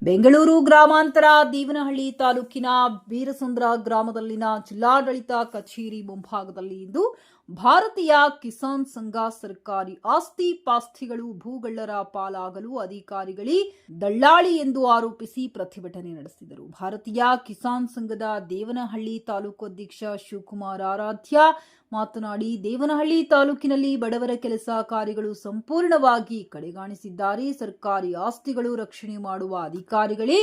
ಬೆಂಗಳೂರು ಗ್ರಾಮಾಂತರ ದೇವನಹಳ್ಳಿ ತಾಲೂಕಿನ ಬೀರಸಂದ್ರ ಗ್ರಾಮದಲ್ಲಿನ ಜಿಲ್ಲಾಡಳಿತ ಕಚೇರಿ ಮುಂಭಾಗದಲ್ಲಿ ಇಂದು ಭಾರತೀಯ ಕಿಸಾನ್ ಸಂಘ ಸರ್ಕಾರಿ ಆಸ್ತಿ ಪಾಸ್ತಿಗಳು ಭೂಗಳ್ಳರ ಪಾಲಾಗಲು ಅಧಿಕಾರಿಗಳೇ ದಳ್ಳಾಳಿ ಎಂದು ಆರೋಪಿಸಿ ಪ್ರತಿಭಟನೆ ನಡೆಸಿದರು. ಭಾರತೀಯ ಕಿಸಾನ್ ಸಂಘದ ದೇವನಹಳ್ಳಿ ತಾಲೂಕು ಅಧ್ಯಕ್ಷ ಶಿವಕುಮಾರ್ ಆರಾಧ್ಯ ಮಾತನಾಡಿ, ದೇವನಹಳ್ಳಿ ತಾಲೂಕಿನಲ್ಲಿ ಬಡವರ ಕೆಲಸ ಕಾರ್ಯಗಳು ಸಂಪೂರ್ಣವಾಗಿ ಕಡೆಗಾಣಿಸಿದ್ದಾರೆ. ಸರ್ಕಾರಿ ಆಸ್ತಿಗಳು ರಕ್ಷಣೆ ಮಾಡುವ ಅಧಿಕಾರಿಗಳೇ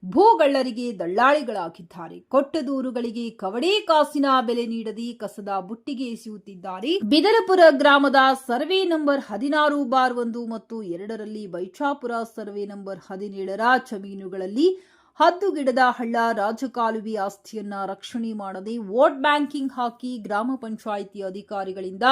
ಭೂಗಳ್ಳರಿಗೆ ದಳ್ಳಾಳಿಗಳಾಗಿದ್ದಾರೆ. ಕೊಟ್ಟ ದೂರುಗಳಿಗೆ ಕವಡೆ ಕಾಸಿನ ಬೆಲೆ ನೀಡದೆ ಕಸದ ಬುಟ್ಟಿಗೆ ಎಸೆಯುತ್ತಿದ್ದಾರೆ. ಬಿದರಪುರ ಗ್ರಾಮದ ಸರ್ವೆ ನಂಬರ್ 16/1 ಮತ್ತು 2ರಲ್ಲಿ ಬೈಚಾಪುರ ಸರ್ವೆ ನಂಬರ್ 17ರ ಜಮೀನುಗಳಲ್ಲಿ ಹದ್ದುಗಿಡದ ಹಳ್ಳ, ರಾಜಕಾಲುವೆ ಆಸ್ತಿಯನ್ನ ರಕ್ಷಣೆ ಮಾಡದೆ ವೋಟ್ ಬ್ಯಾಂಕಿಂಗ್ ಹಾಕಿ ಗ್ರಾಮ ಪಂಚಾಯಿತಿ ಅಧಿಕಾರಿಗಳಿಂದ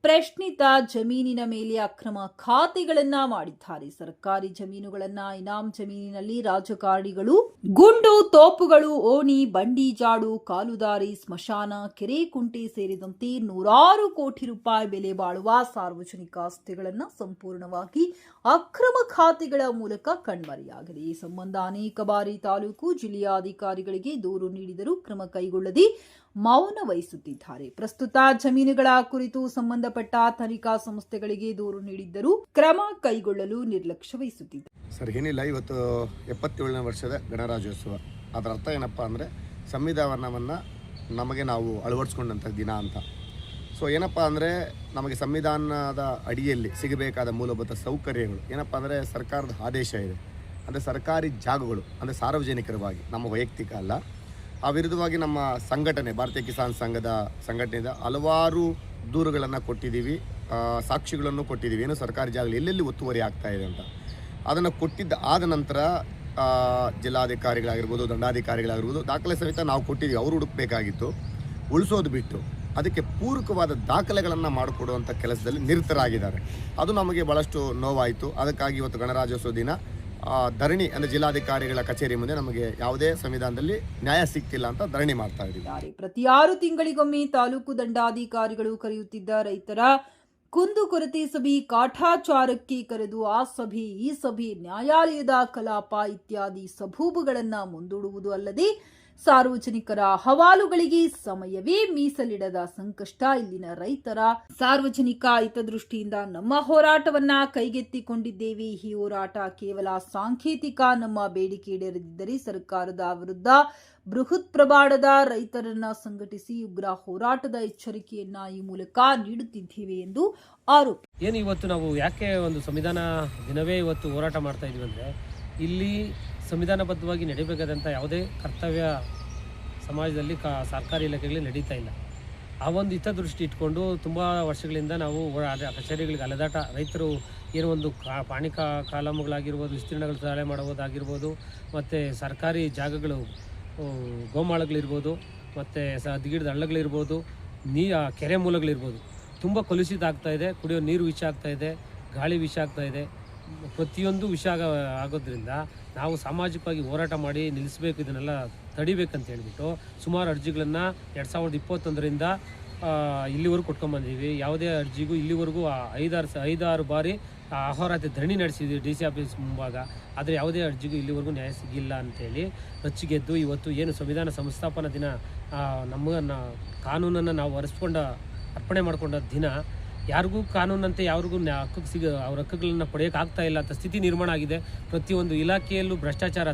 ಪ್ರಶ್ನಿತ ಜಮೀನಿನ ಮೇಲೆ ಅಕ್ರಮ ಖಾತೆಗಳನ್ನ ಮಾಡಿದ್ದಾರೆ. ಸರ್ಕಾರಿ ಜಮೀನುಗಳನ್ನ ಇನಾಮ್ ಜಮೀನಿನಲ್ಲಿ ರಾಜಕಾರಣಿಗಳು ಗುಂಡು ತೋಪುಗಳು, ಓಣಿ, ಬಂಡಿ, ಜಾಡು, ಕಾಲುದಾರಿ, ಸ್ಮಶಾನ, ಕೆರೆ ಕುಂಟೆ ಸೇರಿದಂತೆ ನೂರಾರು ಕೋಟಿ ರೂಪಾಯಿ ಬೆಲೆ ಬಾಳುವ ಸಾರ್ವಜನಿಕ ಆಸ್ತಿಗಳನ್ನ ಸಂಪೂರ್ಣವಾಗಿ ಅಕ್ರಮ ಖಾತೆಗಳ ಮೂಲಕ ಕಣ್ಮರೆಯಾಗಿದೆ. ಈ ಸಂಬಂಧ ಅನೇಕ ಬಾರಿ ತಾಲೂಕು ಜಿಲ್ಲೆಯ ಅಧಿಕಾರಿಗಳಿಗೆ ದೂರು ನೀಡಿದರೂ ಕ್ರಮ ಕೈಗೊಳ್ಳದೆ ಮೌನ ವಹಿಸುತ್ತಿದ್ದಾರೆ. ಪ್ರಸ್ತುತ ಜಮೀನುಗಳ ಕುರಿತು ಸಂಬಂಧಪಟ್ಟ ತನಿಖಾ ಸಂಸ್ಥೆಗಳಿಗೆ ದೂರು ನೀಡಿದ್ದರೂ ಕ್ರಮ ಕೈಗೊಳ್ಳಲು ನಿರ್ಲಕ್ಷ್ಯ ವಹಿಸುತ್ತಿದೆ. ಸರ್, ಏನಿಲ್ಲ, ಇವತ್ತು 77ನೇ ವರ್ಷದ ಗಣರಾಜ್ಯೋತ್ಸವ. ಅದರ ಅರ್ಥ ಏನಪ್ಪ ಅಂದರೆ ಸಂವಿಧಾನವನ್ನು ನಮಗೆ ನಾವು ಅಳವಡಿಸ್ಕೊಂಡಂಥ ದಿನ ಅಂತ. ಸೊ ಏನಪ್ಪ ಅಂದರೆ ನಮಗೆ ಸಂವಿಧಾನದ ಅಡಿಯಲ್ಲಿ ಸಿಗಬೇಕಾದ ಮೂಲಭೂತ ಸೌಕರ್ಯಗಳು ಏನಪ್ಪ ಅಂದರೆ ಸರ್ಕಾರದ ಆದೇಶ ಇದೆ. ಅಂದರೆ ಸರ್ಕಾರಿ ಜಾಗಗಳು ಅಂದರೆ ಸಾರ್ವಜನಿಕರವಾಗಿ, ನಮ್ಮ ವೈಯಕ್ತಿಕ ಅಲ್ಲ. ಆ ವಿರುದ್ಧವಾಗಿ ನಮ್ಮ ಸಂಘಟನೆ ಭಾರತೀಯ ಕಿಸಾನ್ ಸಂಘದ ಸಂಘಟನೆಯಿಂದ ಹಲವಾರು ದೂರುಗಳನ್ನು ಕೊಟ್ಟಿದ್ದೀವಿ, ಸಾಕ್ಷಿಗಳನ್ನು ಕೊಟ್ಟಿದ್ದೀವಿ. ಏನು ಸರ್ಕಾರಿ ಜಾಗಗಳು ಎಲ್ಲೆಲ್ಲಿ ಒತ್ತುವರಿ ಆಗ್ತಾ ಇದೆ ಅಂತ. ಅದನ್ನು ಆದ ನಂತರ ಜಿಲ್ಲಾಧಿಕಾರಿಗಳಾಗಿರ್ಬೋದು, ದಂಡಾಧಿಕಾರಿಗಳಾಗಿರ್ಬೋದು ದಾಖಲೆ ಸಹಿತ ನಾವು ಕೊಟ್ಟಿದ್ದೀವಿ. ಅವರು ಹುಡುಕಬೇಕಾಗಿತ್ತು, ಉಳಿಸೋದು ಬಿಟ್ಟು ಅದಕ್ಕೆ ಪೂರಕವಾದ ದಾಖಲೆಗಳನ್ನು ಮಾಡಿಕೊಡುವಂಥ ಕೆಲಸದಲ್ಲಿ ನಿರತರಾಗಿದ್ದಾರೆ. ಅದು ನಮಗೆ ಭಾಳಷ್ಟು ನೋವಾಯಿತು. ಅದಕ್ಕಾಗಿ ಇವತ್ತು ಗಣರಾಜ್ಯೋತ್ಸವ ದಿನ ಧರಣಿ ಅಂದರೆ ಜಿಲ್ಲಾಧಿಕಾರಿಗಳ ಕಚೇರಿ ಮುಂದೆ ನಮಗೆ ಯಾವುದೇ ಸಂವಿಧಾನದಲ್ಲಿ ನ್ಯಾಯ ಸಿಕ್ತಿಲ್ಲ ಅಂತ ಧರಣಿ ಮಾಡ್ತಾ ಇದ್ದೀವಿ. ಪ್ರತಿ 6 ತಿಂಗಳಿಗೊಮ್ಮೆ ತಾಲೂಕು ದಂಡಾಧಿಕಾರಿಗಳು ಕರೆಯುತ್ತಿದ್ದ ರೈತರ ಕುಂದುಕೊರತೆ ಸಭೆ ಕಾಠಾಚಾರಕ್ಕೆ ಕರೆದು ಆ ಸಭೆ ಈ ಸಭೆ, ನ್ಯಾಯಾಲಯದ ಕಲಾಪ ಇತ್ಯಾದಿ ಸಬೂಬುಗಳನ್ನು ಮುಂದೂಡುವುದು ಅಲ್ಲದೆ ಸಾರ್ವಜನಿಕರ ಅಹವಾಲುಗಳಿಗೆ ಸಮಯವೇ ಮೀಸಲಿಡದ ಸಂಕಷ್ಟ ಇಲ್ಲಿನ ರೈತರ. ಸಾರ್ವಜನಿಕ ಹಿತದೃಷ್ಟಿಯಿಂದ ನಮ್ಮ ಹೋರಾಟವನ್ನ ಕೈಗೆತ್ತಿಕೊಂಡಿದ್ದೇವೆ. ಈ ಹೋರಾಟ ಕೇವಲ ಸಾಂಕೇತಿಕ. ನಮ್ಮ ಬೇಡಿಕೆ ಈಡೇರದಿದ್ದರೆ ಸರ್ಕಾರದ ವಿರುದ್ಧ ಬೃಹತ್ ಪ್ರಮಾಣದ ರೈತರನ್ನ ಸಂಘಟಿಸಿ ಉಗ್ರ ಹೋರಾಟದ ಎಚ್ಚರಿಕೆಯನ್ನ ಈ ಮೂಲಕ ನೀಡುತ್ತಿದ್ದೇವೆ ಎಂದು ಆರೋಪ. ಏನು ಇವತ್ತು ನಾವು ಯಾಕೆ ಒಂದು ಸಂವಿಧಾನ ದಿನವೇ ಇವತ್ತು ಹೋರಾಟ ಮಾಡ್ತಾ ಇದೀವಿ ಅಂದರೆ, ಇಲ್ಲಿ ಸಂವಿಧಾನಬದ್ಧವಾಗಿ ನಡೀಬೇಕಾದಂಥ ಯಾವುದೇ ಕರ್ತವ್ಯ ಸಮಾಜದಲ್ಲಿ ಸರ್ಕಾರಿ ಇಲಾಖೆಗಳಲ್ಲಿ ನಡೀತಾ ಇಲ್ಲ. ಆ ಒಂದು ಹಿತದೃಷ್ಟಿ ಇಟ್ಕೊಂಡು ತುಂಬ ವರ್ಷಗಳಿಂದ ನಾವು ಕಚೇರಿಗಳಿಗೆ ಅಲೆದಾಟ, ರೈತರು ಏನೋ ಒಂದು ಪಾಣಿ ಕಾಲಮ್ಗಳಾಗಿರ್ಬೋದು, ವಿಸ್ತೀರ್ಣಗಳು ತಾಳೆ ಮಾಡೋದಾಗಿರ್ಬೋದು, ಮತ್ತು ಸರ್ಕಾರಿ ಜಾಗಗಳು ಗೋಮಾಳಗಳಿರ್ಬೋದು, ಮತ್ತು ಹದ್ದುಗಿಡದ ಹಳ್ಳಗಳಿರ್ಬೋದು, ಕೆರೆ ಮೂಲಗಳಿರ್ಬೋದು, ತುಂಬ ಕಲುಷಿತ ಆಗ್ತಾಯಿದೆ. ಕುಡಿಯೋ ನೀರು ವಿಷ ಆಗ್ತಾಯಿದೆ, ಗಾಳಿ ವಿಷ ಆಗ್ತಾಯಿದೆ. ಪ್ರತಿಯೊಂದು ವಿಷಯ ಆಗೋದ್ರಿಂದ ನಾವು ಸಾಮಾಜಿಕವಾಗಿ ಹೋರಾಟ ಮಾಡಿ ನಿಲ್ಲಿಸಬೇಕು, ಇದನ್ನೆಲ್ಲ ತಡಿಬೇಕಂತ ಹೇಳಿಬಿಟ್ಟು ಸುಮಾರು ಅರ್ಜಿಗಳನ್ನು 2021ರಿಂದ ಇಲ್ಲಿವರೆಗೂ ಕೊಟ್ಕೊಂಡ್ಬಂದಿದ್ದೀವಿ. ಯಾವುದೇ ಅರ್ಜಿಗೂ ಇಲ್ಲಿವರೆಗೂ 5-6 ಬಾರಿ ಅಹೋರಾತ್ರಿ ಧರಣಿ ನಡೆಸಿದ್ವಿ DC ಆಫೀಸ್ ಮುಂಭಾಗ. ಆದರೆ ಯಾವುದೇ ಅರ್ಜಿಗೂ ಇಲ್ಲಿವರೆಗೂ ನ್ಯಾಯ ಸಿಗಿಲ್ಲ ಅಂತೇಳಿ ರೊಚ್ಚಿಗೆದ್ದು ಇವತ್ತು ಏನು ಸಂವಿಧಾನ ಸಂಸ್ಥಾಪನಾ ದಿನ, ನಮ್ಮನ್ನು ಕಾನೂನನ್ನು ನಾವು ಅರ್ಪಣೆ ಮಾಡಿಕೊಂಡ ದಿನ, ಯಾರಿಗೂ ಕಾನೂನಂತೆ ಯಾರಿಗೂ ಅವ್ರ ಹಕ್ಕುಗಳನ್ನು ಪಡೆಯೋಕ್ಕಾಗ್ತಾ ಇಲ್ಲ ಅಂತ ಸ್ಥಿತಿ ನಿರ್ಮಾಣ ಆಗಿದೆ. ಪ್ರತಿಯೊಂದು ಇಲಾಖೆಯಲ್ಲೂ ಭ್ರಷ್ಟಾಚಾರ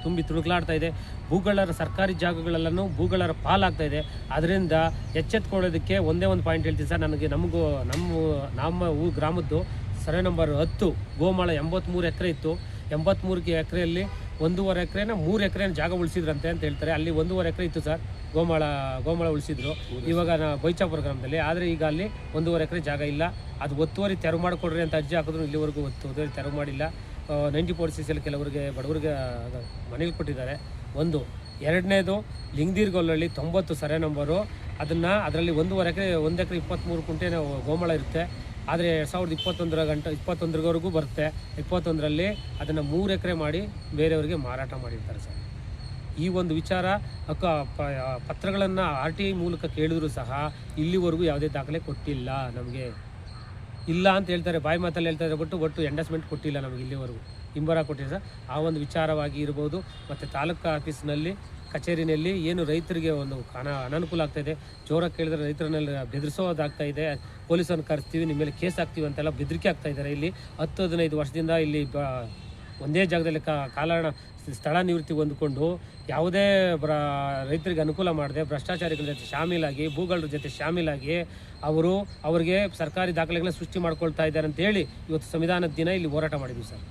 ತುಂಬಿ ತುಳುಕಲಾಡ್ತಾ ಇದೆ. ಭೂಗಳ್ಳರ ಸರ್ಕಾರಿ ಜಾಗಗಳೆಲ್ಲನೂ ಭೂಗಳ್ಳರ ಪಾಲಾಗ್ತಾ ಇದೆ. ಅದರಿಂದ ಎಚ್ಚೆತ್ಕೊಳ್ಳೋದಕ್ಕೆ ಒಂದೇ ಒಂದು ಪಾಯಿಂಟ್ ಹೇಳ್ತೀನಿ ಸರ್. ನಮ್ಮ ಗ್ರಾಮದ್ದು ಸರ್ವೆ ನಂಬರ್ 10 ಗೋಮಾಳ 83 ಎಕರೆ ಇತ್ತು. 83 ಎಕರೆಯಲ್ಲಿ 1.5 ಎಕರೆನ 3 ಎಕರೆ ಜಾಗ ಉಳಿಸಿದ್ರಂತೆ ಅಂತ ಹೇಳ್ತಾರೆ. ಅಲ್ಲಿ 1.5 ಎಕರೆ ಇತ್ತು ಸರ್, ಗೋಮಾಳ ಉಳಿಸಿದ್ರು ಇವಾಗ ಬೈಚಾಪುರ ಗ್ರಾಮದಲ್ಲಿ. ಆದರೆ ಈಗ ಅಲ್ಲಿ 1.5 ಎಕರೆ ಜಾಗ ಇಲ್ಲ. ಅದು ಒತ್ತುವರಿ ತೆರವು ಮಾಡಿಕೊಡ್ರಿ ಅಂತ ಅರ್ಜಿ ಹಾಕಿದ್ರು ಇಲ್ಲಿವರೆಗೂ ಒತ್ತುವರಿ ತೆರವು ಮಾಡಿಲ್ಲ. 94 CC ಕೆಲವರಿಗೆ ಬಡವರಿಗೆ ಮನೆಗೆ ಕೊಟ್ಟಿದ್ದಾರೆ. ಒಂದು ಎರಡನೇದು ಲಿಂಗದೀರ್ಗೊಲ್ಲಳ್ಳಿ 90 ಸರ್ವೆ ನಂಬರು, ಅದರಲ್ಲಿ 1.5 ಎಕರೆ 1 ಎಕರೆ 23 ಕುಂಟೆ ಗೋಮಾಳ ಇರುತ್ತೆ. ಆದರೆ 2021ವರೆಗೂ ಬರುತ್ತೆ. 21ರಲ್ಲಿ ಅದನ್ನು 3 ಎಕರೆ ಮಾಡಿ ಬೇರೆಯವರಿಗೆ ಮಾರಾಟ ಮಾಡಿರ್ತಾರೆ ಸರ್. ಈ ಒಂದು ವಿಚಾರ ಪತ್ರಗಳನ್ನು RTI ಮೂಲಕ ಕೇಳಿದ್ರು ಸಹ ಇಲ್ಲಿವರೆಗೂ ಯಾವುದೇ ದಾಖಲೆ ಕೊಟ್ಟಿಲ್ಲ ನಮಗೆ. ಇಲ್ಲ ಅಂತ ಹೇಳ್ತಾರೆ, ಬಾಯಿ ಮಾತಲ್ಲಿ ಹೇಳ್ತಾರೆ, ಒಟ್ಟು ಎಂಡಸ್ಮೆಂಟ್ ಕೊಟ್ಟಿಲ್ಲ ನಮಗೆ ಇಲ್ಲಿವರೆಗೂ. ಹಿಂಬರ ಕೊಟ್ಟಿಲ್ಲ ಸರ್. ಆ ಒಂದು ವಿಚಾರವಾಗಿ ಇರ್ಬೋದು. ಮತ್ತು ತಾಲೂಕು ಆಫೀಸ್ನಲ್ಲಿ ಕಚೇರಿನಲ್ಲಿ ಏನು ರೈತರಿಗೆ ಒಂದು ಅನನುಕೂಲ ಆಗ್ತಾಯಿದೆ, ಜೋರಾಗಿ ಕೇಳಿದ್ರೆ ರೈತರನ್ನೆಲ್ಲ ಬೆದರಿಸೋದಾಗ್ತಾ ಇದೆ, ಪೊಲೀಸರನ್ನು ಕರೆಸ್ತೀವಿ, ನಿಮ್ಮ ಮೇಲೆ ಕೇಸ್ ಹಾಕ್ತೀವಿ ಅಂತೆಲ್ಲ ಬೆದರಿಕೆ ಆಗ್ತಾ ಇದ್ದಾರೆ. ಇಲ್ಲಿ 10-15 ವರ್ಷದಿಂದ ಇಲ್ಲಿ ಒಂದೇ ಜಾಗದಲ್ಲಿ ಸ್ಥಳ ನಿವೃತ್ತಿ ಹೊಂದ್ಕೊಂಡು ಯಾವುದೇ ರೈತರಿಗೆ ಅನುಕೂಲ ಮಾಡದೆ ಭ್ರಷ್ಟಾಚಾರಿಗಳ ಜೊತೆ ಶಾಮೀಲಾಗಿ, ಭೂಗಳರ ಜೊತೆ ಶಾಮೀಲಾಗಿ ಅವರಿಗೆ ಸರ್ಕಾರಿ ದಾಖಲೆಗಳನ್ನ ಸೃಷ್ಟಿ ಮಾಡ್ಕೊಳ್ತಾ ಇದ್ದಾರೆ ಅಂತೇಳಿ ಇವತ್ತು ಸಂವಿಧಾನದ ದಿನ ಇಲ್ಲಿ ಹೋರಾಟ ಮಾಡಿದ್ವಿ ಸರ್.